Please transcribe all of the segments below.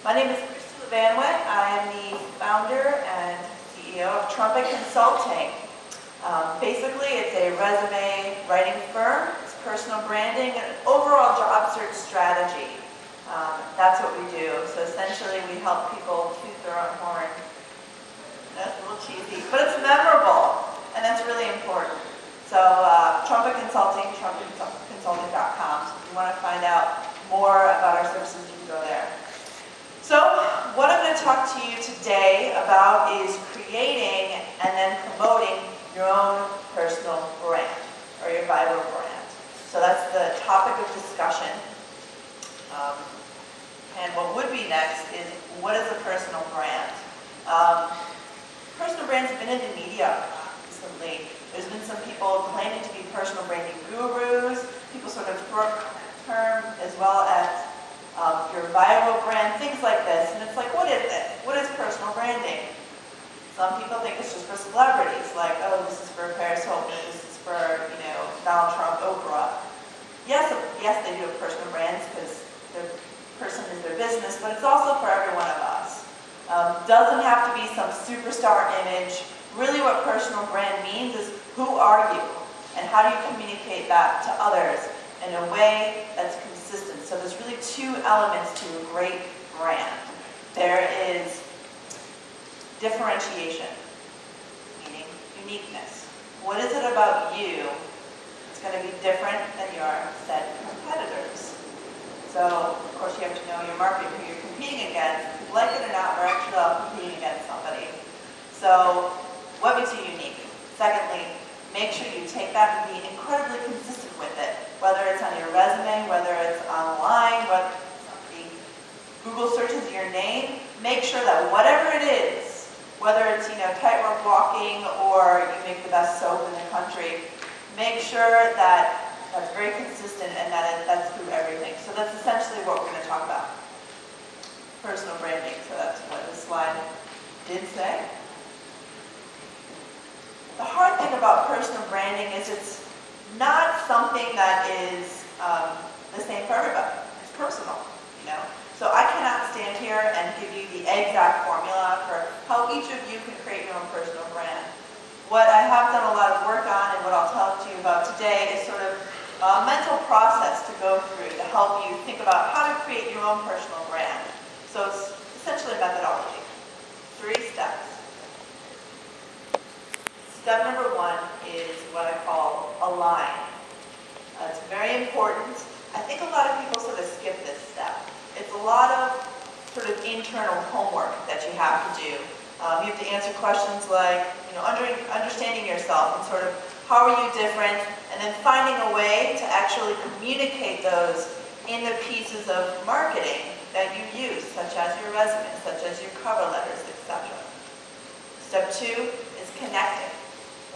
My name is Christy Lavanway. I am the founder and CEO of Trumpet Consulting. Basically, it's a resume writing firm. It's personal branding and overall job search strategy. That's what we do. So essentially, we help people toot their own horn. That's a little cheesy, but it's memorable, and that's really important. So Trumpet Consulting, trumpetconsulting.com. So if you want to find out more about our services, you can go there. So what I'm going to talk to you today about is creating and then promoting your own personal brand or your viral brand. So that's the topic of discussion. And what would be next is, what is a personal brand? Personal brands have been in the media recently. There's been some people claiming to be personal branding gurus. People sort of throw around that term, as well as your viral brand, things like this. And it's like, what is it? What is personal branding? Some people think it's just for celebrities, like, oh, this is for Paris Hilton, this is for, Donald Trump, Oprah. Yes, they do have personal brands because their person is their business, but it's also for every one of us. Doesn't have to be some superstar image. Really what personal brand means is, who are you? And how do you communicate that to others in a way that's consistent? So there's really two elements to a great brand. There is differentiation, meaning uniqueness. What is it about you that's going to be different than your said competitors? So, of course, you have to know your market, who you're competing against. Like it or not, we're actually all competing against somebody. So, what makes you unique? Secondly, make sure you take that and be incredibly consistent with it. Whether it's on your resume, whether it's online, whether somebody Google searches your name, make sure that whatever it is, whether it's tightrope walking or you make the best soap in the country, make sure that that's very consistent and that's through everything. So that's essentially what we're going to talk about. Personal branding. So that's what this slide did say. The hard thing about personal branding is it's not something that is the same for everybody. It's personal, So I cannot stand here and give you the exact formula for how each of you can create your own personal brand. What I have done a lot of work on, and what I'll talk to you about today, is sort of a mental process to go through to help you think about how to create your own personal brand. So it's essentially a methodology. 3 steps. Step number 1 is what I call align. It's very important. I think a lot of people sort of skip this step. It's a lot of sort of internal homework that you have to do. You have to answer questions like, understanding yourself and sort of how are you different, and then finding a way to actually communicate those in the pieces of marketing that you use, such as your resume, such as your cover letters, etc. Step 2 is connecting.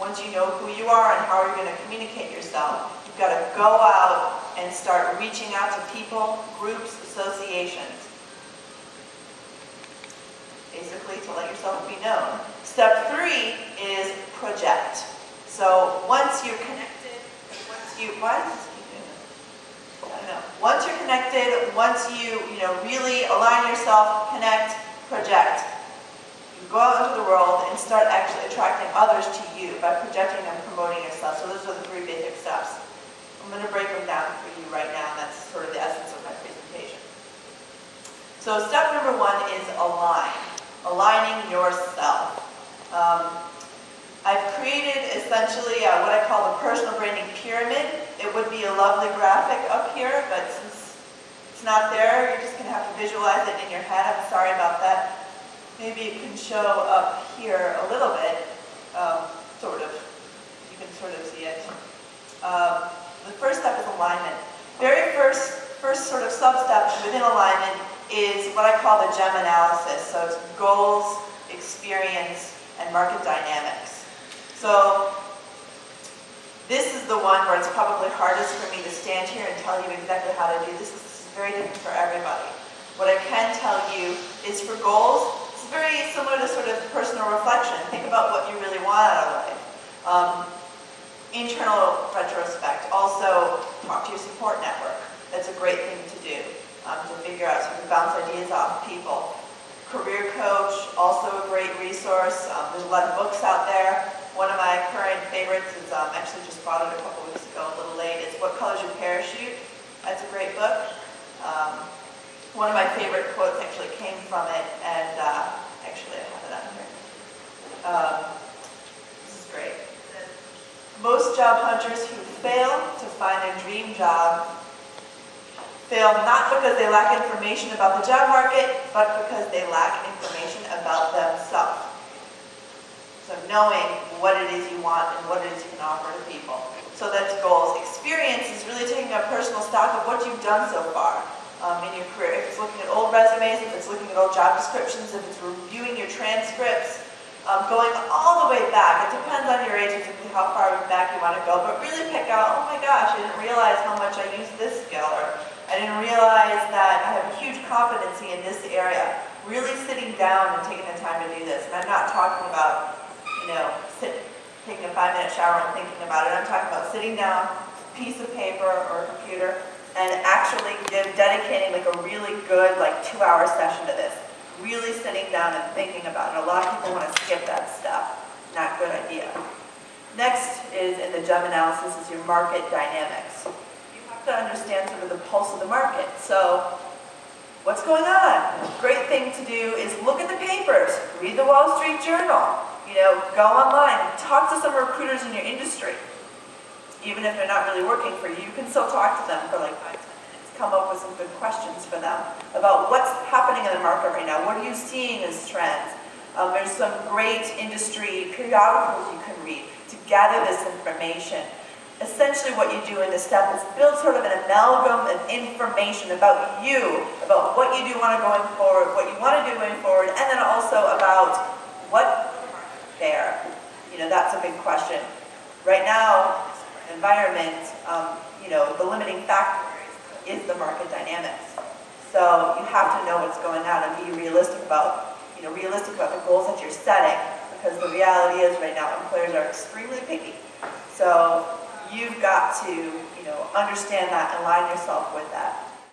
Once you know who you are and how you're going to communicate yourself, you've got to go out and start reaching out to people, groups, associations. Basically, to let yourself be known. Step 3 is project. So once you're connected, why does this keep doing this? I don't know. Once you're connected, once you really align yourself, connect, project, you go out into the world and start actually attracting others to you by projecting and promoting yourself. So those are the 3 basic steps. I'm going to break them down for you right now, and that's sort of the essence of my presentation. So step number 1 is align. Aligning yourself. I've created essentially what I call the personal branding pyramid. It would be a lovely graphic up here, but since it's not there, you're just going to have to visualize it in your head. I'm sorry about that. Maybe it can show up here a little bit, sort of. You can sort of see it. The first step is alignment. Very first sort of sub-step within alignment is what I call the GEM analysis. So it's goals, experience, and market dynamics. So this is the one where it's probably hardest for me to stand here and tell you exactly how to do this. This is very different for everybody. What I can tell you is for goals, it's very similar to sort of personal reflection. Think about what you really want out of life. Internal retrospect. Also, talk to your support network. That's a great thing to do. to figure out, so you can bounce ideas off people. Career Coach, also a great resource. There's a lot of books out there. One of my current favorites is, actually just bought it a couple weeks ago, a little late, is What Color's Your Parachute? That's a great book. One of my favorite quotes actually came from it, and actually I have it on here. This is great. Most job hunters who fail to find their dream job fail not because they lack information about the job market, but because they lack information about themselves. So knowing what it is you want and what it is you can offer to people. So that's goals. Experience is really taking a personal stock of what you've done so far in your career. If it's looking at old resumes, if it's looking at old job descriptions, if it's reviewing your transcripts, going all the way back. It depends on your age exactly how far back you want to go, but really pick out, oh my gosh, I didn't realize how much I use this skill, or I didn't realize that I have a huge competency in this area. Really sitting down and taking the time to do this. And I'm not talking about, taking a 5-minute shower and thinking about it. I'm talking about sitting down, piece of paper or a computer, and actually dedicating like a really good 2-hour session to this. Really sitting down and thinking about it. A lot of people want to skip that step. Not a good idea. Next is in the job analysis is your market dynamics. You have to understand sort of the pulse of the market. So what's going on? Great thing to do is look at the papers, read the Wall Street Journal, go online, talk to some recruiters in your industry. Even if they're not really working for you, you can still talk to them for 5-10 minutes. Come up with some good questions for them about what's happening in the market right now. What are you seeing as trends? There's some great industry periodicals you can read to gather this information. Essentially what you do in this step is build sort of an amalgam of information about you, about what you do want to going forward, what you want to do going forward, and then also about what there. That's a big question. Right now, environment, the limiting factor is the market dynamics. So you have to know what's going on and be realistic about the goals that you're setting, because the reality is right now employers are extremely picky. So you've got to, understand that and align yourself with that.